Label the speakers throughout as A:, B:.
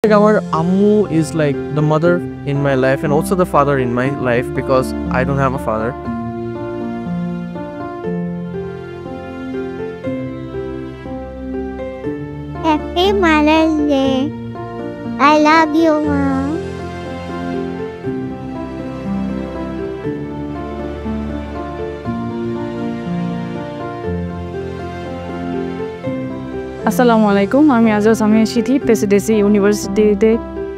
A: Like our Ammu is like the mother in my life and also the father in my life because I don't have a father.
B: Happy Mother's Day. I love you, Mom.
C: আসসালামু আলাইকুম। আমি আজও সামিয়া সিথি, Presidency ইউনিভার্সিটিতে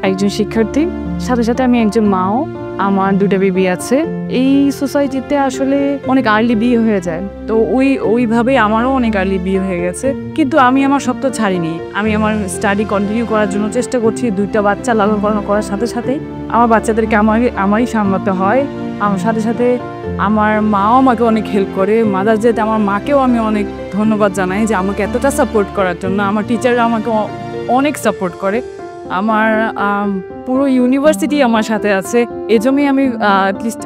C: একজন শিক্ষার্থী, সাথে সাথে আমি একজন মাও। আমার দুটো বেবি আছে। এই সোসাইটিতে আসলে অনেক আর্লি বিয়ে হয়ে যায়, তো ওইভাবেই আমারও অনেক আর্লি বিয়ে হয়ে গেছে। কিন্তু আমি আমার স্বপ্ন ছাড়িনি। আমি আমার স্টাডি কন্টিনিউ করার জন্য চেষ্টা করছি। দুইটা বাচ্চা লালন পালন করার সাথে সাথে আমার বাচ্চাদেরকে আমারই সামলাতে হয়। আমার সাথে সাথে আমার মাও আমাকে অনেক হেল্প করে। মাদার্স ডেতে আমার মাকেও আমি অনেক ধন্যবাদ জানাই যে আমাকে এতটা সাপোর্ট করার জন্য। আমার টিচাররা আমাকে অনেক সাপোর্ট করে। আমার পুরো ইউনিভার্সিটি আমার সাথে আছে, এজন্যই আমি অ্যাটলিস্ট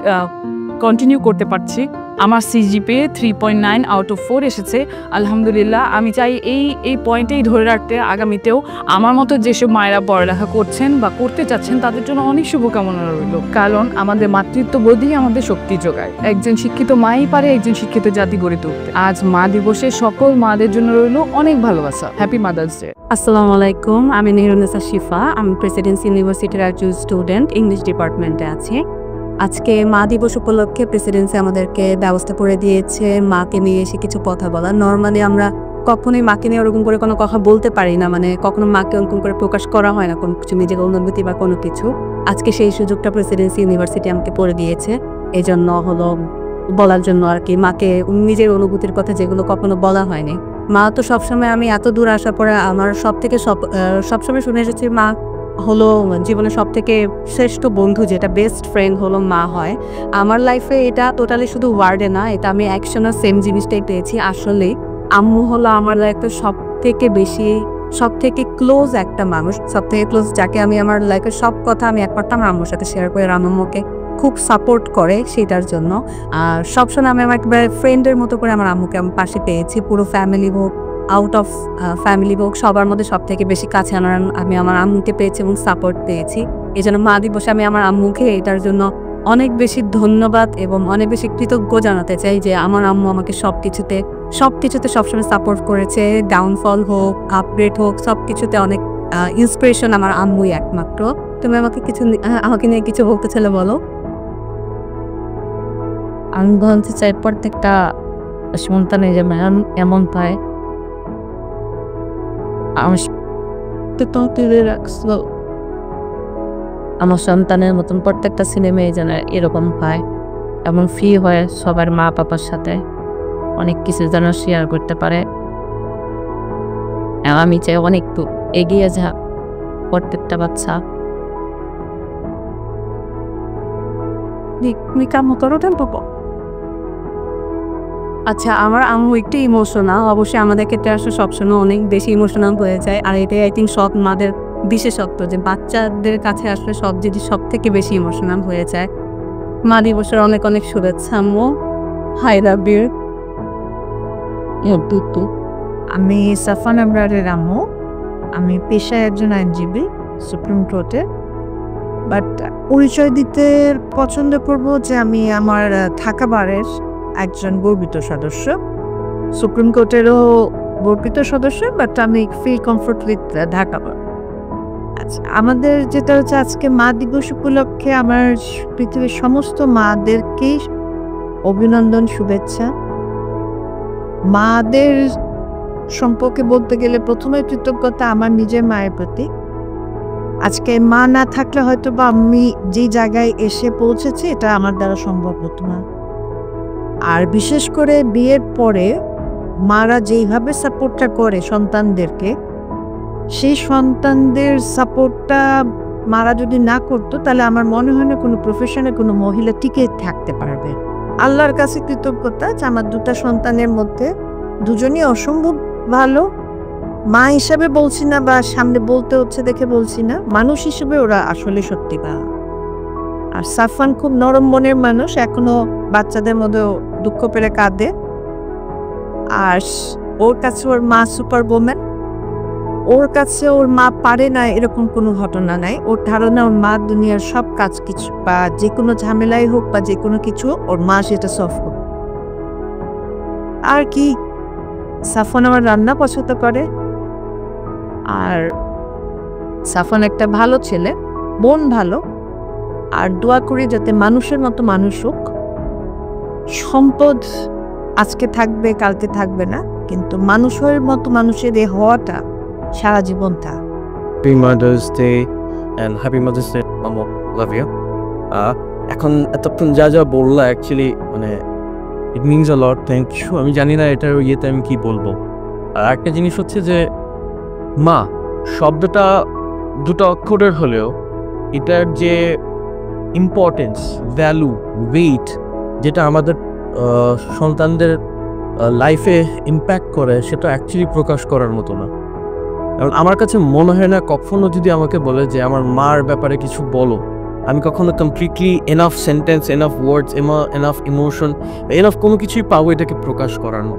C: কন্টিনিউ করতে পারছি। আমার সিজিপিএ 3.9 আউট অফ 4 এসেছে, আলহামদুলিল্লাহ। আমি চাই এই পয়েন্টেই ধরে রাখতে আগামীতেও। আমার মতো যেসব মায়েরা পড়ালেখা করছেন বা করতে চাচ্ছেন তাদের জন্য অনেক শুভকামনা রইল, কারণ আমাদের মাতৃত্ববোধই আমাদের শক্তি যোগায়। একজন শিক্ষিত মাই পারে একজন শিক্ষিত জাতি গড়ে তুলতে। আজ মা দিবসে সকল মাদের জন্য রইল অনেক ভালোবাসা। Happy Mother's day.
D: আসসালামু আলাইকুম, আমি নিরুন্নেসা শিফা। আমি প্রেসিডেন্সি ইউনিভার্সিটির একজন স্টুডেন্ট, ইংলিশ ডিপার্টমেন্টে আছি। আজকে মা দিবস উপলক্ষে প্রেসিডেন্সি আমাদেরকে ব্যবস্থা করে দিয়েছে মাকে নিয়ে এসে কিছু কথা বলা। নর্মালি আমরা কখনোই মাকে নিয়ে ওরকম করে কোনো কথা বলতে পারি না, মানে কখনো মাকে ওরকম করে প্রকাশ করা হয় না কোনো কিছু, নিজের অনুভূতি বা কোনো কিছু। আজকে সেই সুযোগটা প্রেসিডেন্সি ইউনিভার্সিটি আমাকে করে দিয়েছে, এই জন্য হলো বলার জন্য আর কি, মাকে নিজের অনুভূতির কথা যেগুলো কখনো বলা হয়নি। মা তো সবসময়, আমি এত দূর আসার পরে আমার সবসময় শুনে এসেছি মা হলো জীবনের সব থেকে শ্রেষ্ঠ বন্ধু, যেটা বেস্ট ফ্রেন্ড হলো মা হয়। আমার লাইফে এটা টোটালি শুধু ওয়ার্ডে না, এটা আমি অ্যাকশনে সেম জিনিসটাই পেয়েছি। আসলে আম্মু হলো আমার লাইফে সব থেকে ক্লোজ একটা মানুষ, সব থেকে ক্লোজ, যাকে আমি আমার লাইফের সব কথা আমি একমাত্র আমার আম্মুর সাথে শেয়ার করি। আর আম্মুকে খুব সাপোর্ট করে সেটার জন্য। আর সবসময় আমি আমার একবারে ফ্রেন্ডের মতো করে আমার আম্মুকে আমি পাশে পেয়েছি। পুরো ফ্যামিলি হোক, আউট অফ ফ্যামিলি হোক, সবার মধ্যে সব থেকে বেশি কাছে আমি আমার আম্মুকে পেয়েছি এবং সাপোর্ট পেয়েছি। এই জন্য মা দিবসে আমি আমার আম্মুকে এটার জন্য অনেক বেশি ধন্যবাদ এবং অনেক বেশি কৃতজ্ঞ জানাতে চাই যে আমার আম্মু আমাকে সবকিছুতে সবসময় সাপোর্ট করেছে। ডাউনফল হোক, আপগ্রেড হোক, সবকিছুতে অনেক ইন্সপিরেশন আমার আম্মুই একমাত্র। তুমি আমাকে নিয়ে কিছু বলতে চাইলে বলো।
E: আমি বলতে চাই প্রত্যেকটা সন্তানের যে এমন পায়, আমার সন্তানের মতন প্রত্যেকটা ছেলে মেয়ে যেন এরকম পায়, এমন ফ্রি হয় সবার মা বাবার সাথে অনেক কিছু যেন শেয়ার করতে পারে। আমি চাই অনেক এগিয়ে যা প্রত্যেকটা বাচ্চা।
D: আচ্ছা, আমার আম্মু একটু ইমোশনাল, অবশ্যই আমাদের ক্ষেত্রে আসলে সবসময় অনেক বেশি ইমোশনাল হয়ে যায়। আর এটাই আই থিঙ্ক সব মাদের বিশেষত্ব, যে বাচ্চাদের কাছে আসলে সব জিনিস সব থেকে বেশি ইমোশনাল হয়ে যায়। মা দিবসের অনেক অনেক শুভেচ্ছা আম্মু। Hi love you.
F: আমি সাফান আবরারের আম্মু। আমি পেশায় একজন আইনজীবী সুপ্রিম কোর্টে, বাট পরিচয় দিতে পছন্দ করব যে আমি আমার ঢাকা বারের একজন গর্বিত সদস্য, সুপ্রিম কোর্টেরও গর্বিত সদস্য, বাট আমি ফিল কমফোর্ট উইথ ঢাকা বার। আচ্ছা, আমাদের যেটা হচ্ছে আজকে মা দিবস উপলক্ষে আমার পৃথিবীর সমস্ত মাদেরকেই অভিনন্দন, শুভেচ্ছা। মাদের সম্পর্কে বলতে গেলে প্রথমে কৃতজ্ঞতা আমার নিজের মায়ের প্রতি। আজকে মা না থাকলে হয়তো বা আমি যে জায়গায় এসে পৌঁছেছি এটা আমার দ্বারা সম্ভব হতো না। আর বিশেষ করে বিয়ের পরে মারা যেইভাবে সাপোর্টটা করে সন্তানদেরকে, সেই সন্তানদের সাপোর্টটা মারা যদি না করতো তাহলে আমার মনে হয় না কোনো প্রফেশনে কোনো মহিলা টিকে থাকতে পারবে। আল্লাহর কাছে কৃতজ্ঞতা যে আমার দুটা সন্তানের মধ্যে দুজনই অসম্ভব ভালো। মা হিসাবে বলছি না বা সামনে বলতে হচ্ছে দেখে বলছি না, মানুষ হিসেবে ওরা আসলে সত্যি ভালো। আর সাফান খুব নরম মনের মানুষ, এখনো বাচ্চাদের মধ্যেও দুঃখ পেলে কাঁদে। আর ওর কাছে ওর মা সুপার বোম্যান, ওর কাছে ওর মা পারে না এরকম কোনো ঘটনা নাই। ওর ধারণা ওর মা দুনিয়ার সব কাজ কিছু বা যে কোনো ঝামেলাই হোক বা যে কোনো কিছু ওর মা সেটা সলভ করবে। আর কি, সাফন আমার রান্না পছন্দ করে, আর সাফন একটা ভালো ছেলে, বোন ভালো, আর দোয়া করি যাতে মানুষের মতো মানুষ হোক। সম্পদ আজকে থাকবে কালকে থাকবে না, কিন্তু মানুষের মতো মানুষের এই হওয়াটা সারা জীবন থাক।
A: Happy Mother's day and happy Mother's day মামু, লাভ ইউ। এখন এতক্ষণ যা যা বললা অ্যাকচুয়ালি মানে it means a lot, thank you. আমি জানি না এটার ইয়েতে আমি কি বলবো। আর একটা জিনিস হচ্ছে যে মা শব্দটা দুটো অক্ষরের হলেও এটার যে ইম্পর্টেন্স, ভ্যালু, ওয়েট যেটা আমাদের সন্তানদের লাইফে ইম্প্যাক্ট করে সেটা অ্যাকচুয়ালি প্রকাশ করার মতো না। কারণ আমার কাছে মনে হয় না কখনো যদি আমাকে বলে যে আমার মার ব্যাপারে কিছু বলো, আমি কখনো কমপ্লিটলি এনাফ সেন্টেন্স, এনাফ ওয়ার্ডস, এনাফ ইমোশন, এনাফ কোনো কিছুই পাবো এটাকে প্রকাশ করানো।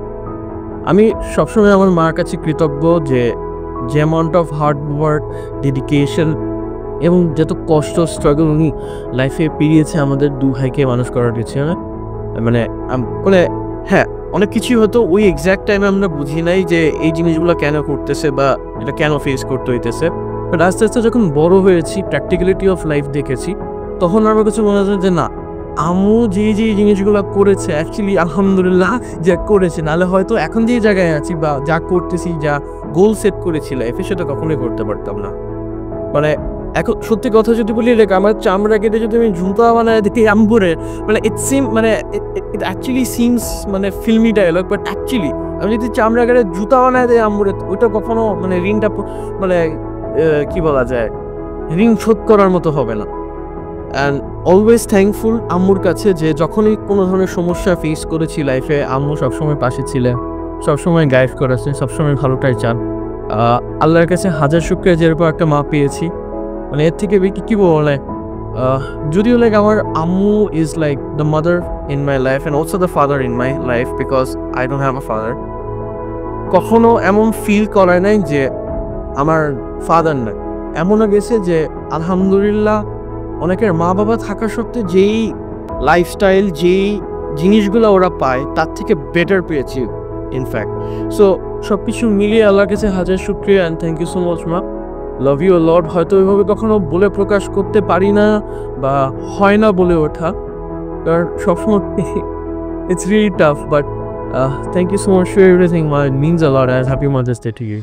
A: আমি সবসময় আমার মার কাছে কৃতজ্ঞ যে amount of hard work, dedication এবং যত কষ্ট, স্ট্রাগল উনি লাইফে পেরিয়েছে আমাদের দু ভাইকে মানুষ করার পিছনে। মানে হ্যাঁ, অনেক কিছুই হয়তো ওই এক্স্যাক্ট টাইমে আমরা বুঝি নাই যে এই জিনিসগুলো কেন করতেছে বা এটা কেন ফেস করতে হইতেছে। বাট আস্তে আস্তে যখন বড় হয়েছি, প্র্যাকটিক্যালিটি অফ লাইফ দেখেছি, তখন আমার কাছে মনে হয় যে না, আম্মু যে জিনিসগুলো করেছে অ্যাকচুয়ালি আলহামদুলিল্লাহ যা করেছে, নাহলে হয়তো এখন যে জায়গায় আছি বা যা করতেছি, যা গোল সেট করেছি লাইফে, সেটা কখনোই করতে পারতাম না। মানে এখন সত্যি কথা যদি বলি, আমার চামড়া কেটে যদি আমি জুতা বানায় দেখি আম্বুরে, মানে ইট অ্যাকচুয়ালি সিমস মানে ফিল্মি ডায়লগ, বাট অ্যাকচুয়ালি আমি যদি চামড়া কেটে জুতা বানায় দেয় আম্বুরে, ওইটা কখনো মানে ঋণটা মানে কি বলা যায়, ঋণ শোধ করার মতো হবে না। অ্যান্ড অলওয়েজ থ্যাঙ্কফুল আম্মুর কাছে যে যখনই কোনো ধরনের সমস্যা ফেস করেছি লাইফে, আম্মু সবসময় পাশে ছিলে, সবসময় গাইড করেছে, সবসময় ভালোটাই চান। আল্লাহর কাছে হাজার শুকরিয়া যেরকম একটা মা পেয়েছি। মানে এর থেকে কি বলে, যদিও আমার আম্মু is the mother in my life and also the father in my life, because I don't have a father. কখনো এমন ফিল করায় নাই যে আমার ফাদার নাই। এমনও গেছে যে আলহামদুলিল্লাহ অনেকের মা বাবা থাকা সত্ত্বে যেই লাইফস্টাইল, যেই জিনিসগুলো ওরা পায় তার থেকে বেটার পেয়েছি ইনফ্যাক্ট। সো সব কিছু মিলিয়ে আল্লাহর কাছে হাজার শুকরিয়া and thank you so much মা, লাভ ইউ লর্ড। হয়তো ওইভাবে কখনো বলে প্রকাশ করতে পারি না বা হয় না বলে ওঠা, কারণ সবসময় it's really tough, but thank you so much for everything মা, it means a lot and happy Mother's Day to you.